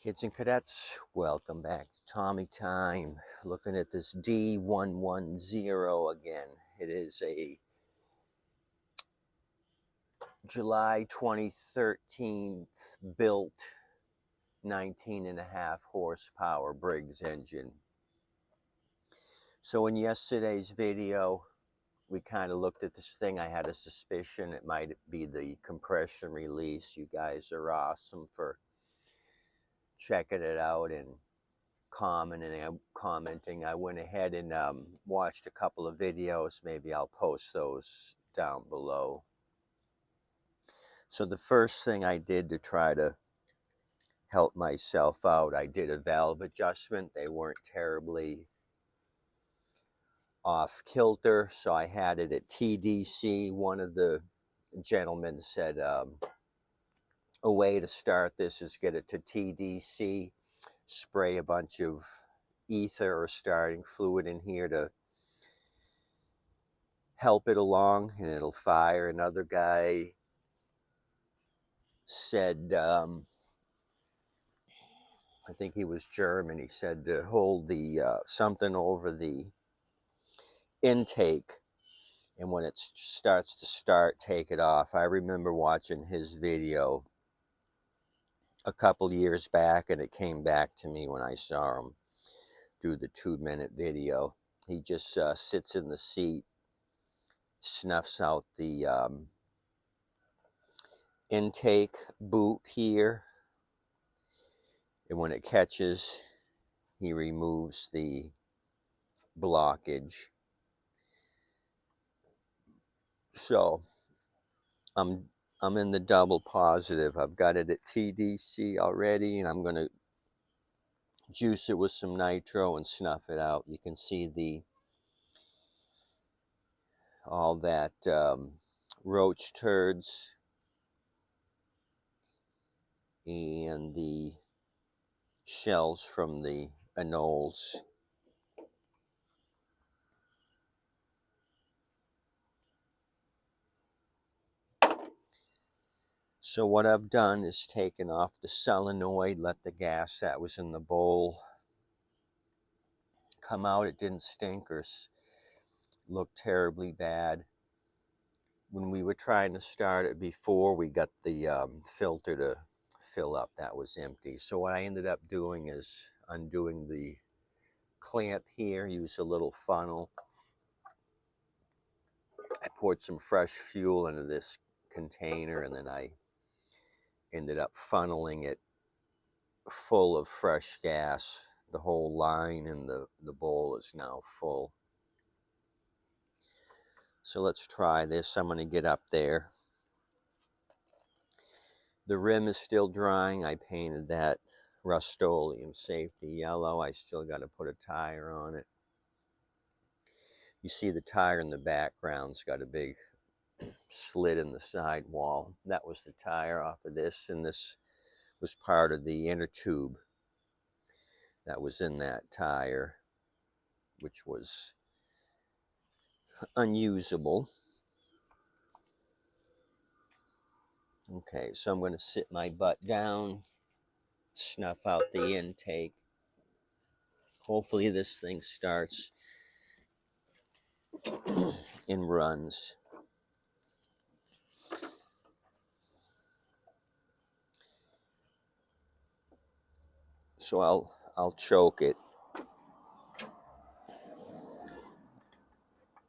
Kids and cadets, welcome back to Tommy Time. Looking at this D110 again. It is a July 2013 built 19.5 horsepower Briggs engine. So in yesterday's video, we kind of looked at this thing. I had a suspicion it might be the compression release. You guys are awesome for checking it out and commenting. I went ahead and watched a couple of videos. Maybe I'll post those down below. So the first thing I did to try to help myself out, I did a valve adjustment. They weren't terribly off kilter, so I had it at TDC. One of the gentlemen said a way to start this is get it to TDC, spray a bunch of ether or starting fluid in here to help it along and it'll fire. Another guy said, I think he was German, he said to hold the something over the intake, and when it starts to start, take it off. I remember watching his video a couple years back, and it came back to me when I saw him do the 2-minute video. He just sits in the seat, snuffs out the intake boot here, and when it catches, he removes the blockage. So I'm in the double positive. I've got it at TDC already, and I'm going to juice it with some nitro and snuff it out. You can see all that roach turds and the shells from the anoles. So what I've done is taken off the solenoid, let the gas that was in the bowl come out. It didn't stink or look terribly bad. When we were trying to start it before, we got the filter to fill up. That was empty. So what I ended up doing is undoing the clamp here, use a little funnel. I poured some fresh fuel into this container, and then I ended up funneling it full of fresh gas. The whole line in the bowl is now full. So let's try this. I'm going to get up there. The rim is still drying. I painted that Rust-Oleum safety yellow. I still got to put a tire on it. You see the tire in the background's got a big slit in the side wall. That was the tire off of this, and this was part of the inner tube that was in that tire, which was unusable. Okay, so I'm going to sit my butt down, snuff out the intake. Hopefully this thing starts and runs. So I'll choke it.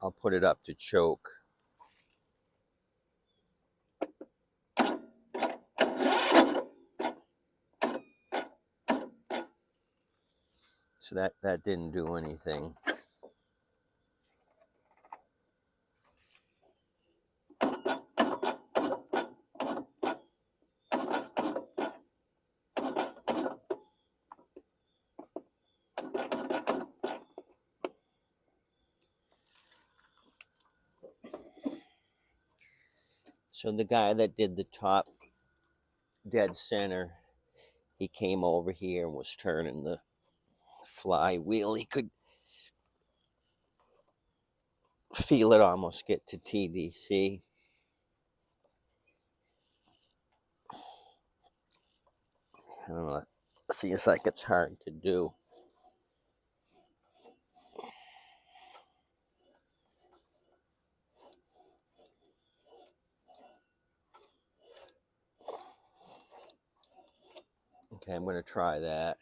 I'll put it up to choke. So that didn't do anything. So the guy that did the top dead center, he came over here and was turning the flywheel. He could feel it almost get to TDC. I don't know. Seems like it's hard to do. Okay, I'm going to try that.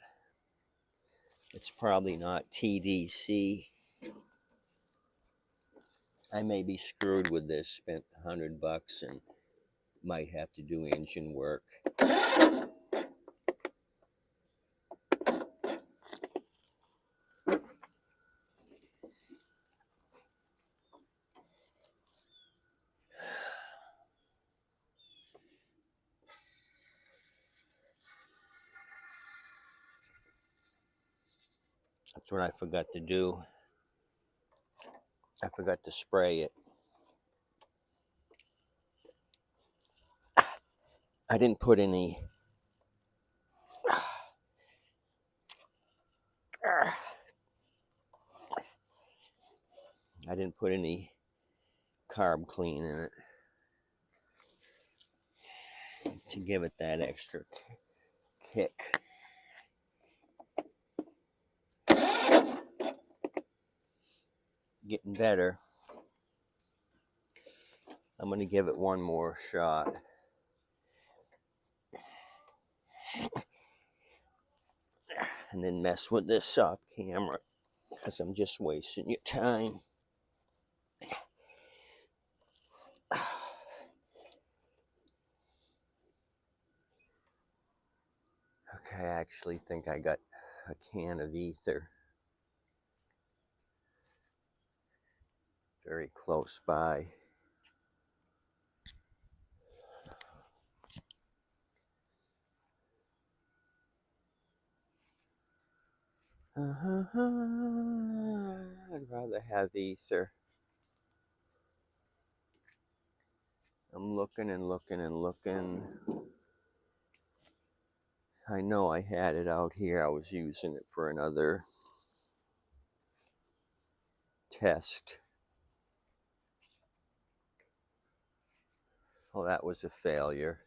It's probably not TDC. I may be screwed with this. Spent $100 and might have to do engine work. That's what I forgot to do. I forgot to spray it. I didn't put any. I didn't put any carb clean in it to give it that extra kick. Getting better. I'm going to give it one more shot. And then mess with this off camera because I'm just wasting your time. Okay, I actually think I got a can of ether very close by. I'd rather have ether. I'm looking and looking and looking. I know I had it out here. I was using it for another test. Oh, that was a failure.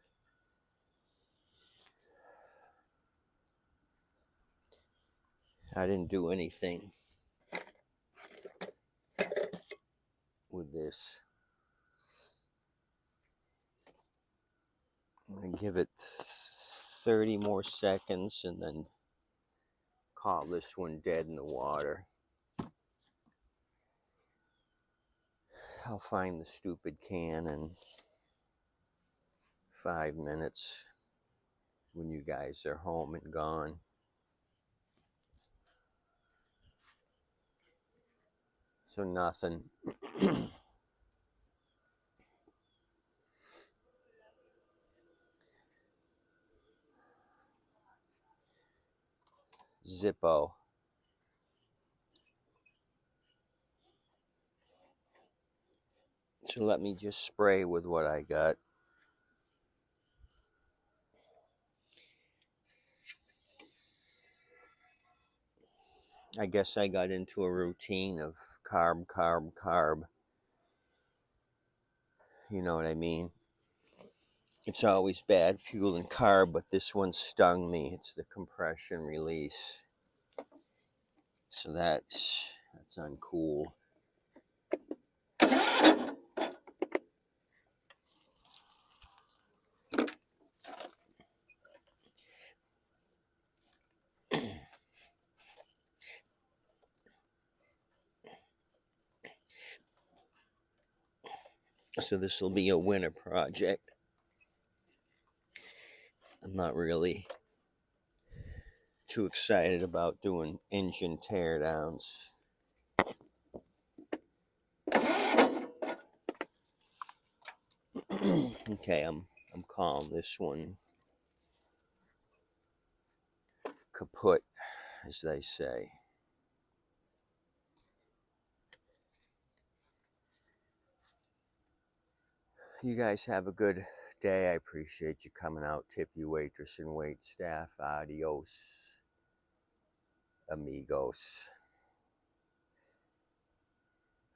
I didn't do anything with this. I'm going to give it 30 more seconds and then call this one dead in the water. I'll find the stupid can in 5 minutes when you guys are home and gone. So nothing. Zippo. So let me just spray with what I got. I guess I got into a routine of carb, carb, carb. You know what I mean? It's always bad fuel and carb, but this one stung me. It's the compression release. So that's uncool. So this will be a winter project. I'm not really too excited about doing engine teardowns. Okay, I'm calling this one kaput, as they say. You guys have a good day. I appreciate you coming out. Tip you waitress and wait staff. Adios, amigos.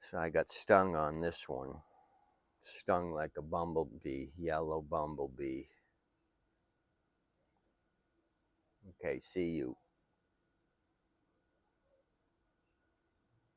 So I got stung on this one. Stung like a bumblebee, yellow bumblebee. Okay, see you.